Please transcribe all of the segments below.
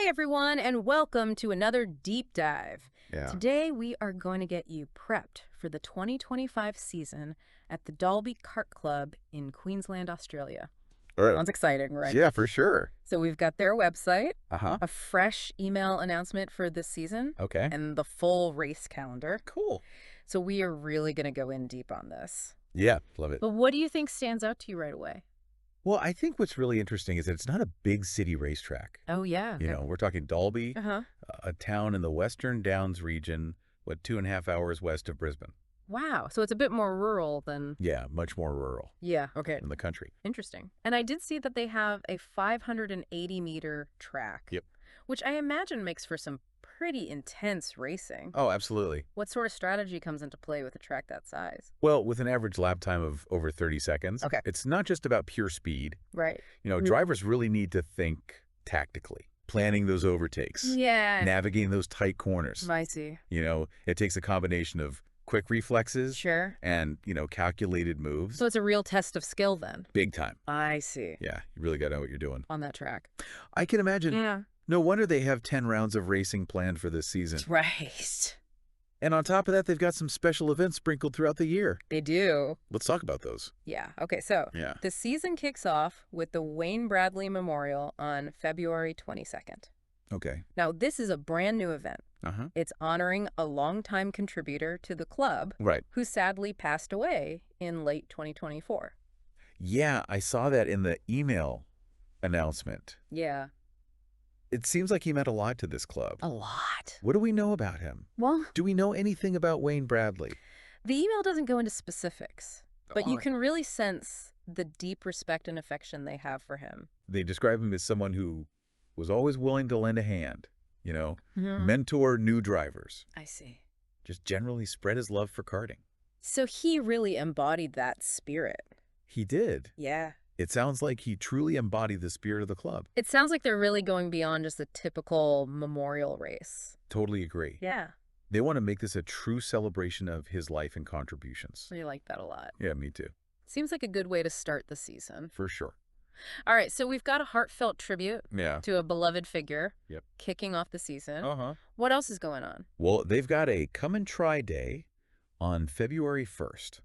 Hey everyone, and welcome to another deep dive. Yeah. Today we are going to get you prepped for the 2025 season at the Dalby Kart Club in Queensland, Australia. All right. Sounds exciting, right? Yeah, for sure. So we've got their website, Uh-huh. a fresh email announcement for this season, Okay. and the full race calendar. Cool. So we are really going to go in deep on this. Yeah, love it. But what do you think stands out to you right away? Well, I think what's really interesting is that it's not a big city racetrack. Oh, yeah. We're talking Dalby, Uh-huh. a town in the Western Downs region, 2.5 hours west of Brisbane. Wow. So it's a bit more rural than... Yeah, much more rural Yeah, okay. in the country. Interesting. And I did see that they have a 580-meter track. Yep. Which I imagine makes for some pretty intense racing. Oh, absolutely. What sort of strategy comes into play with a track that size? Well, with an average lap time of over 30 seconds, Okay. it's not just about pure speed. Right. Drivers really need to think tactically, planning those overtakes, Yeah. navigating those tight corners. I see. It takes a combination of quick reflexes Sure. and, calculated moves. So it's a real test of skill then? Big time. I see. Yeah, you really got to know what you're doing. On that track. I can imagine. Yeah. No wonder they have 10 rounds of racing planned for this season. Right. And on top of that, they've got some special events sprinkled throughout the year. They do. Let's talk about those. Yeah. Okay, so Yeah. the season kicks off with the Wayne Bradley Memorial on February 22nd. Okay. Now, this is a brand new event. Uh-huh. It's honoring a longtime contributor to the club Right. who sadly passed away in late 2024. Yeah, I saw that in the email announcement. Yeah, It seems like he meant a lot to this club. a lot. What do we know about him? Well, Do we know anything about Wayne Bradley? the email doesn't go into specifics, but you Oh. can really sense the deep respect and affection they have for him. They describe him as someone who was always willing to lend a hand, Mhm. mentor new drivers, I see. just generally spread his love for karting. So he really embodied that spirit. He did. Yeah. It sounds like he truly embodied the spirit of the club. It sounds like they're really going beyond just the typical memorial race. Totally agree. Yeah. They want to make this a true celebration of his life and contributions. I like that a lot. Yeah, me too. Seems like a good way to start the season. For sure. All right, so we've got a heartfelt tribute Yeah. to a beloved figure. Yep. Kicking off the season. Uh-huh. What else is going on? Well, they've got a come and try day on February 1st.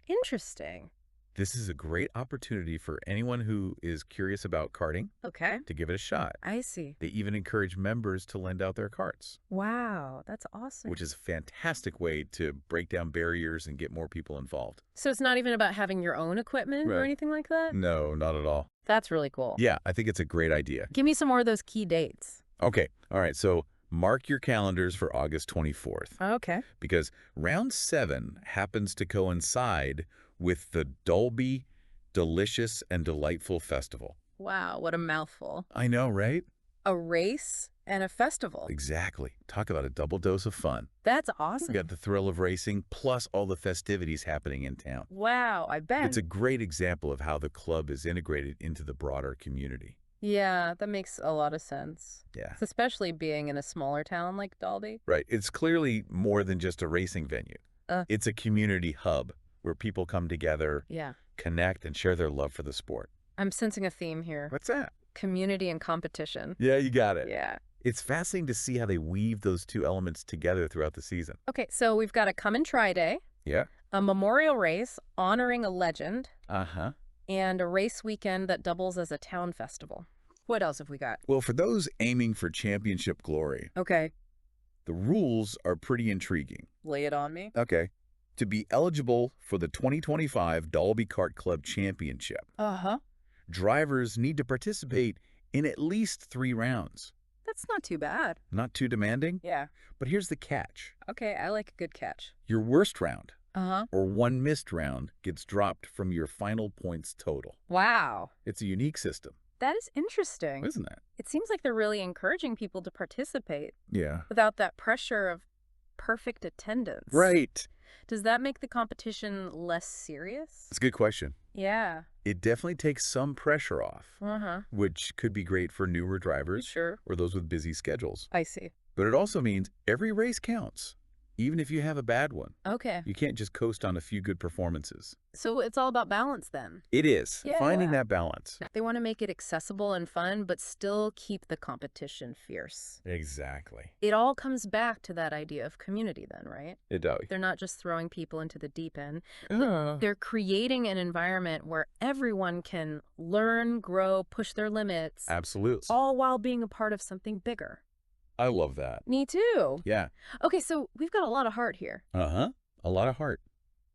Interesting. This is a great opportunity for anyone who is curious about karting Okay. to give it a shot. I see. They even encourage members to lend out their karts, Wow, that's awesome. which is a fantastic way to break down barriers and get more people involved. So it's not even about having your own equipment or Right. anything like that? No, not at all. That's really cool. Yeah, I think it's a great idea. Give me some more of those key dates. Okay, all right, so mark your calendars for August 24th Okay. because round 7 happens to coincide with the Dalby Delicious and Delightful Festival. Wow, what a mouthful. I know, right? A race and a festival. Exactly. Talk about a double dose of fun. That's You awesome. got the thrill of racing plus all the festivities happening in town. Wow, I bet. It's a great example of how the club is integrated into the broader community. Yeah, that makes a lot of sense. Yeah. Especially being in a smaller town like Dalby. Right. It's clearly more than just a racing venue. Uh. It's a community hub where people come together, Yeah. connect, and share their love for the sport. I'm sensing a theme here. What's that? Community and competition. Yeah, you got it. Yeah. It's fascinating to see how they weave those two elements together throughout the season. Okay, so we've got a come and try day, Yeah. a memorial race honoring a legend, Uh-huh. and a race weekend that doubles as a town festival. What else have we got? Well, for those aiming for championship glory, Okay, the rules are pretty intriguing. lay it on me. Okay. To be eligible for the 2025 Dalby Kart Club Championship, Uh-huh. drivers need to participate in at least 3 rounds. That's not too bad. Not too demanding, Yeah. but here's the catch. Okay, I like a good catch. Your worst round, Uh-huh. or one missed round, gets dropped from your final points total. Wow. It's a unique system, That is interesting. isn't it? It seems like they're really encouraging people to participate Yeah. without that pressure of perfect attendance. Right. Does that make the competition less serious? That's a good question. Yeah. It definitely takes some pressure off, Uh-huh. which could be great for newer drivers Sure. or those with busy schedules. I see. But it also means every race counts. even if you have a bad one. Okay. You can't just coast on a few good performances. So it's all about balance then. It is. Finding Yeah. that balance. They want to make it accessible and fun, but still keep the competition fierce. Exactly. It all comes back to that idea of community then, right? It does. They're not just throwing people into the deep end. Uh, They're creating an environment where everyone can learn, grow, push their limits, Absolutely. all while being a part of something bigger. I love that. Me too. Yeah. Okay, so we've got a lot of heart here. Uh-huh. A lot of heart.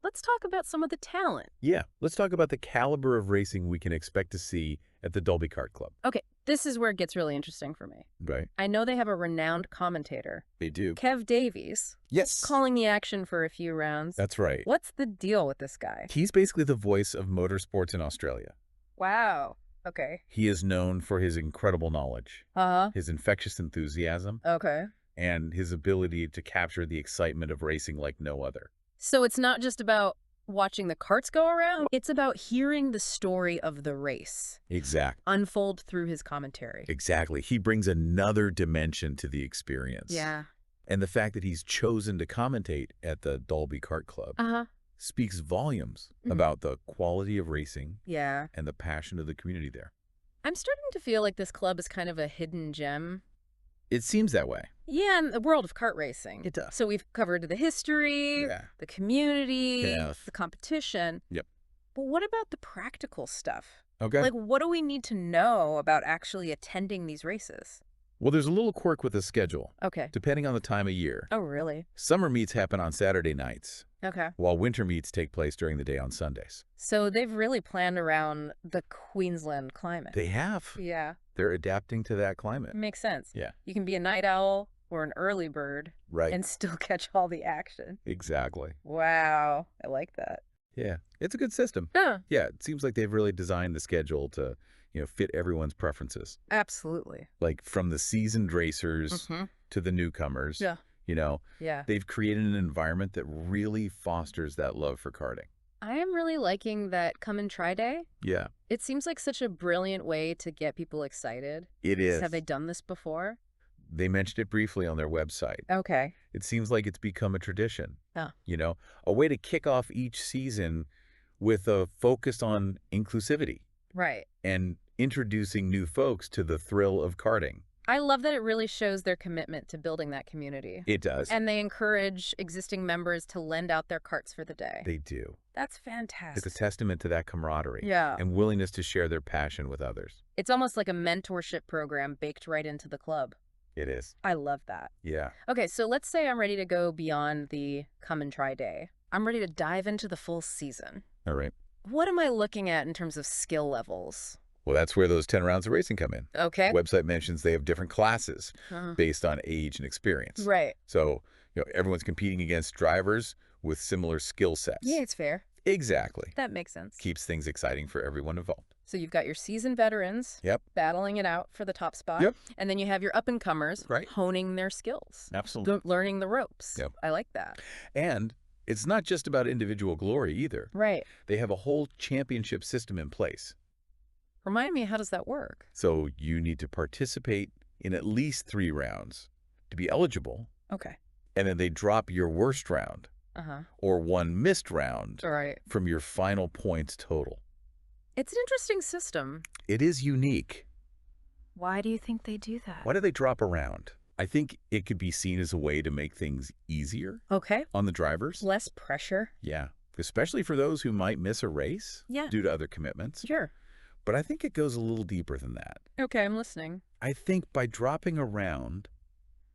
Let's talk about some of the talent. Yeah. Let's talk about the caliber of racing we can expect to see at the Dalby Kart Club. Okay, this is where it gets really interesting for me. Right. I know they have a renowned commentator, They do. Kev Davies, Yes. calling the action for a few rounds. That's right. What's the deal with this guy? He's basically the voice of motorsports in Australia. Wow. Okay. He is known for his incredible knowledge, Uh-huh. his infectious enthusiasm, Okay. and his ability to capture the excitement of racing like no other. So it's not just about watching the carts go around, it's about hearing the story of the race Exactly. unfold through his commentary. Exactly. He brings another dimension to the experience. Yeah. And the fact that he's chosen to commentate at the Dalby Kart Club Uh-huh. speaks volumes Mhm. about the quality of racing Yeah. and the passion of the community there. I'm starting to feel like this club is kind of a hidden gem. It seems that way. Yeah, in the world of kart racing. It does. So we've covered the history, Yeah. the community, Yes. the competition. Yep. But what about the practical stuff? Okay. Like, what do we need to know about actually attending these races? Well, there's a little quirk with the schedule, Okay. depending on the time of year. Oh, really? Summer meets happen on Saturday nights, Okay. while winter meets take place during the day on Sundays. So they've really planned around the Queensland climate. They have. Yeah, They're adapting to that climate. makes sense. Yeah. You can be a night owl or an early bird Right. and still catch all the action. Exactly. Wow. I like that. Yeah. It's a good system. Yeah, Yeah. It seems like they've really designed the schedule to, fit everyone's preferences. absolutely. Like from the seasoned racers Mm-hmm. to the newcomers. Yeah. Yeah. They've created an environment that really fosters that love for karting. I am really liking that come and try day. Yeah. It seems like such a brilliant way to get people excited. It is. Have they done this before? They mentioned it briefly on their website. Okay. It seems like it's become a tradition. Oh. A way to kick off each season with a focus on inclusivity Right. and introducing new folks to the thrill of karting. I love that it really shows their commitment to building that community. It does. And they encourage existing members to lend out their carts for the day. They do. That's fantastic. It's a testament to that camaraderie Yeah. and willingness to share their passion with others. It's almost like a mentorship program baked right into the club. It is. I love that. Yeah. Okay, so let's say I'm ready to go beyond the come and try day. I'm ready to dive into the full season. All right. What am I looking at in terms of skill levels? Well, that's where those 10 rounds of racing come in. Okay. The website mentions they have different classes Uh, based on age and experience. right. So, everyone's competing against drivers with similar skill sets. Yeah, it's fair. Exactly. That makes sense. Keeps things exciting for everyone involved. So you've got your seasoned veterans Yep. battling it out for the top spot. Yep. And then you have your up-and-comers Right. honing their skills, Absolutely. learning the ropes. Yep. I like that. And it's not just about individual glory either. Right. They have a whole championship system in place. Remind me, how does that work? So you need to participate in at least 3 rounds to be eligible. Okay. And then they drop your worst round Uh-huh. or one missed round All right. from your final points total. It's an interesting system. It is unique. Why do you think they do that? Why do they drop a round? I think it could be seen as a way to make things easier Okay. on the drivers. Less pressure. Yeah. Especially for those who might miss a race Yeah. due to other commitments. Sure. But I think it goes a little deeper than that. Okay, I'm listening. I think by dropping a round,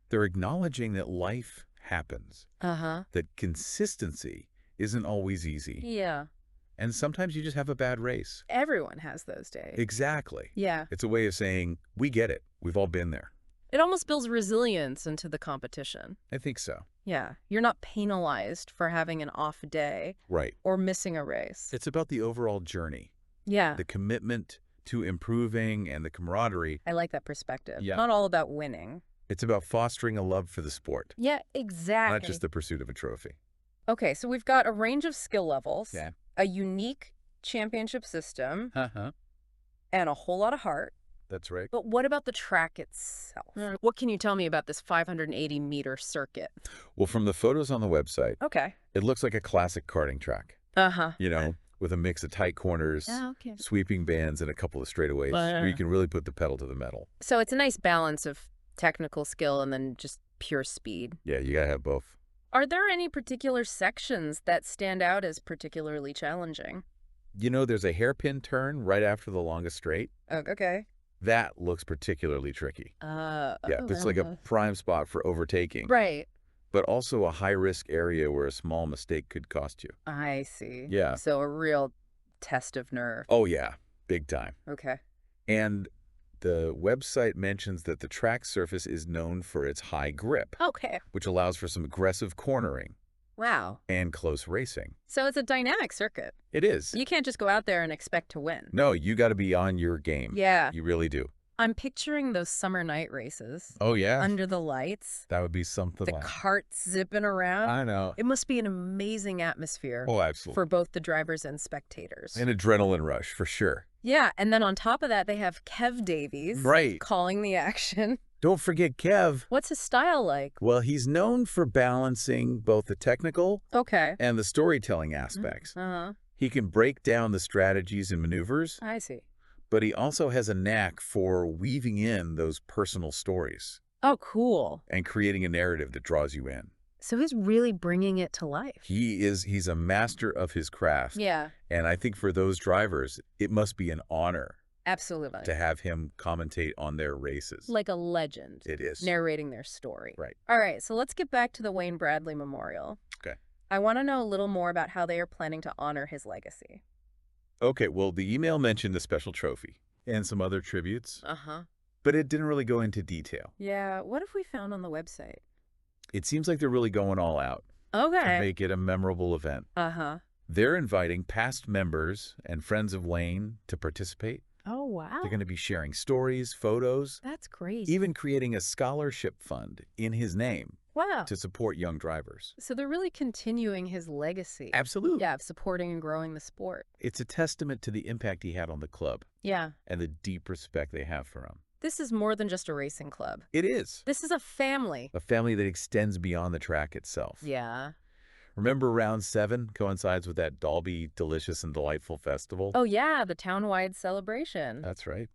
they're acknowledging that life happens, Uh-huh. that consistency isn't always easy, Yeah. and sometimes you just have a bad race. Everyone has those days. Exactly. Yeah. It's a way of saying, we get it. We've all been there. It almost builds resilience into the competition. I think so. Yeah. You're not penalized for having an off day Right. or missing a race. It's about the overall journey, Yeah. the commitment to improving and the camaraderie. I like that perspective. Yeah. Not all about winning. It's about fostering a love for the sport, Yeah, exactly. not just the pursuit of a trophy. Okay, so we've got a range of skill levels, Yeah. a unique championship system, Uh-huh. and a whole lot of heart. That's right. But what about the track itself? What can you tell me about this 580-meter circuit? Well, from the photos on the website, Okay. it looks like a classic karting track, Uh-huh. with a mix of tight corners, Okay. sweeping bands, and a couple of straightaways where you can really put the pedal to the metal. So it's a nice balance of technical skill and then just pure speed. Yeah, you gotta have both. Are there any particular sections that stand out as particularly challenging? There's a hairpin turn right after the longest straight. Oh, okay. That looks particularly tricky. Yeah, it's like a prime spot for overtaking, Right. but also a high-risk area where a small mistake could cost you. I see. Yeah. So a real test of nerve. Oh, yeah, big time. Okay. And the website mentions that the track surface is known for its high grip, Okay. which allows for some aggressive cornering Wow. and close racing. So it's a dynamic circuit. It is. You can't just go out there and expect to win. No, you got to be on your game. Yeah. You really do. I'm picturing those summer night races. Oh, yeah. Under the lights. That would be something The like. carts zipping around. I know. It must be an amazing atmosphere Oh, absolutely. for both the drivers and spectators. An adrenaline rush, for sure. Yeah, and then on top of that, they have Kev Davies Right. calling the action. Don't forget Kev. What's his style like? Well, he's known for balancing both the technical Okay. and the storytelling aspects. Uh-huh. He can break down the strategies and maneuvers, I see. but he also has a knack for weaving in those personal stories Oh, cool. and creating a narrative that draws you in. So he's really bringing it to life. He's a master of his craft. Yeah, And I think for those drivers, it must be an honor absolutely. to have him commentate on their races. Like a legend. It is. Narrating their story. Right. All right, so let's get back to the Wayne Bradley Memorial. Okay. I want to know a little more about how they are planning to honor his legacy. Okay, well, the email mentioned the special trophy and some other tributes, Uh-huh. but it didn't really go into detail. Yeah, what have we found on the website? It seems like they're really going all out to Okay. make it a memorable event. Uh-huh. They're inviting past members and friends of Wayne to participate. Oh, wow. They're going to be sharing stories, photos, That's great. even creating a scholarship fund in his name Wow. to support young drivers. So they're really continuing his legacy. Absolutely. Yeah, of supporting and growing the sport. It's a testament to the impact he had on the club Yeah. and the deep respect they have for him. This is more than just a racing club. It is This is a family. a family that extends beyond the track itself. Yeah. Remember round 7 coincides with that Dalby Delicious and Delightful Festival? Oh, yeah, the town-wide celebration. That's right.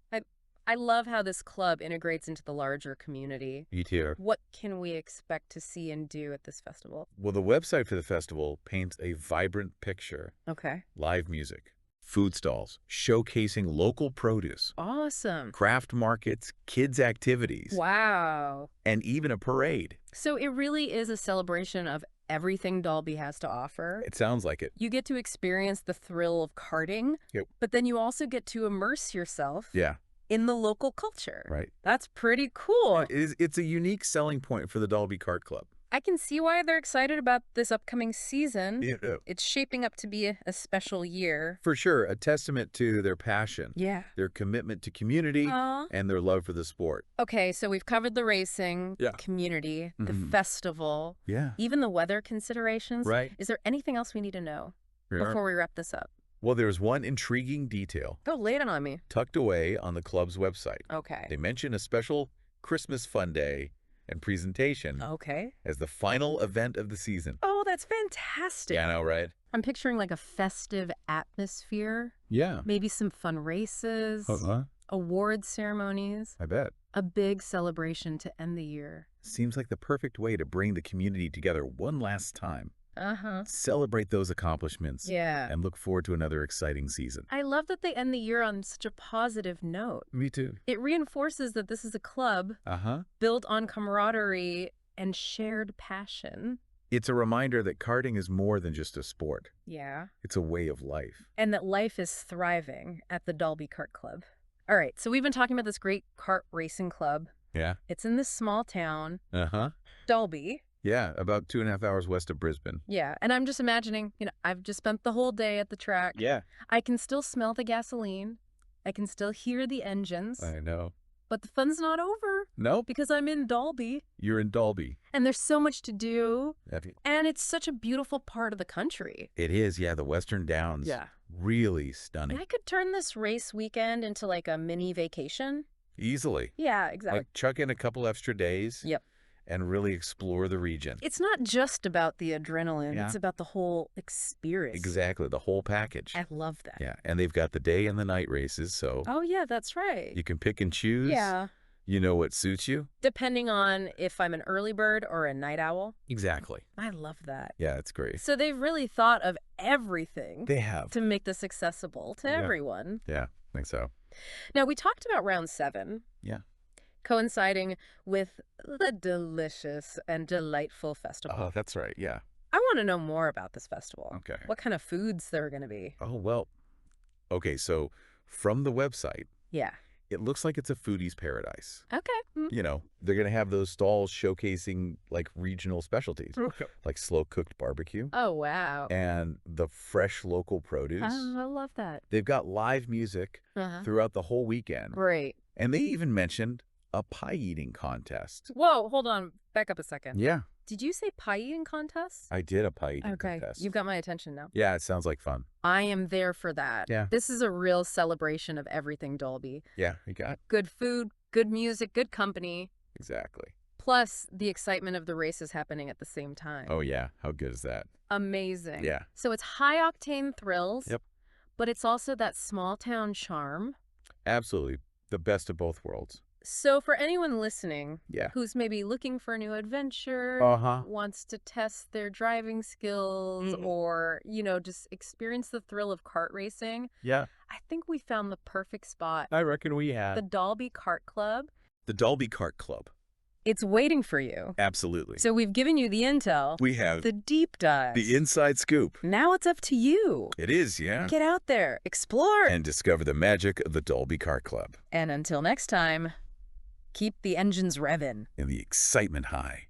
I love how this club integrates into the larger community. Me too. What can we expect to see and do at this festival? Well, the website for the festival paints a vibrant picture. Okay. Live music, food stalls, showcasing local produce, Awesome. craft markets, kids' activities, Wow. and even a parade. So it really is a celebration of everything Dalby has to offer. It sounds like it. You get to experience the thrill of karting, Yep. but then you also get to immerse yourself Yeah, in the local culture. right. That's pretty cool. It's a unique selling point for the Dalby Kart Club. I can see why they're excited about this upcoming season. Yeah, It's shaping up to be a special year. for sure, a testament to their passion, Yeah. their commitment to community, and their love for the sport. Okay, so we've covered the racing, Yeah. community, the Mhm. festival, Yeah, even the weather considerations. right. Is there anything else we need to know Yeah. before we wrap this up? Well, there's one intriguing detail Go lay it on me. tucked away on the club's website. Okay. They mention a special Christmas fun day and presentation Okay. as the final event of the season. Oh, that's fantastic. Yeah, I know, right? I'm picturing like a festive atmosphere, Yeah. maybe some fun races, Uh-huh. award ceremonies, I bet. a big celebration to end the year. Seems like the perfect way to bring the community together one last time. Uh-huh. Celebrate those accomplishments. Yeah. And look forward to another exciting season. I love that they end the year on such a positive note. Me too. It reinforces that this is a club Uh-huh. built on camaraderie and shared passion. It's a reminder that karting is more than just a sport. Yeah. It's a way of life. And that life is thriving at the Dalby Kart Club. All right, so we've been talking about this great kart racing club. Yeah. It's in this small town, Uh-huh. Dalby. Yeah, about 2.5 hours west of Brisbane. Yeah, and I'm just imagining, I've just spent the whole day at the track. Yeah. I can still smell the gasoline. I can still hear the engines. I know. But the fun's not over Nope. because I'm in Dalby. You're in Dalby. And there's so much to do. Have you- And it's such a beautiful part of the country. It is, yeah, the Western Downs. Yeah. Really stunning. I could turn this race weekend into like a mini vacation. easily. Yeah, exactly. Like, chuck in a couple extra days Yep. and really explore the region. It's not just about the adrenaline. Yeah. It's about the whole experience. Exactly, the whole package. I love that. Yeah, and they've got the day and the night races, so Oh, yeah, that's right. you can pick and choose. Yeah. You know what suits you. Depending on if I'm an early bird or a night owl. Exactly. I love that. Yeah, it's great. So they've really thought of everything They have. to make this accessible to Yeah. everyone. Yeah, I think so. Now, we talked about round 7. Yeah. Coinciding with the delicious and delightful festival. Oh, that's right, yeah. I want to know more about this festival. Okay. What kind of foods there are going to be. Oh, well, okay, so from the website, Yeah. it looks like it's a foodie's paradise. Okay. You know, they're going to have those stalls showcasing, like, regional specialties, like slow-cooked barbecue Oh, wow. and the fresh local produce. Oh, I love that. They've got live music throughout the whole weekend. Great. And they even mentioned a pie-eating contest. Whoa, hold on. Back up a second. Yeah. Did you say pie eating contest? I did a pie-eating Okay. contest. You've got my attention now. Yeah, it sounds like fun. I am there for that. Yeah. This is a real celebration of everything Dalby. Yeah, you got Good food, good music, good company, exactly. plus the excitement of the races happening at the same time. Oh, yeah. How good is that? Amazing. Yeah. So it's high-octane thrills. Yep. But it's also that small-town charm. Absolutely. The best of both worlds. So for anyone listening Yeah. who's maybe looking for a new adventure, wants to test their driving skills, or, just experience the thrill of kart racing, Yeah. I think we found the perfect spot. I reckon we have. The Dalby Kart Club. The Dalby Kart Club. It's waiting for you. Absolutely. So we've given you the intel. We have the deep dive. the inside scoop. Now it's up to you. It is, yeah. Get out there, explore. And discover the magic of the Dalby Kart Club. And until next time, keep the engines revving. And the excitement high.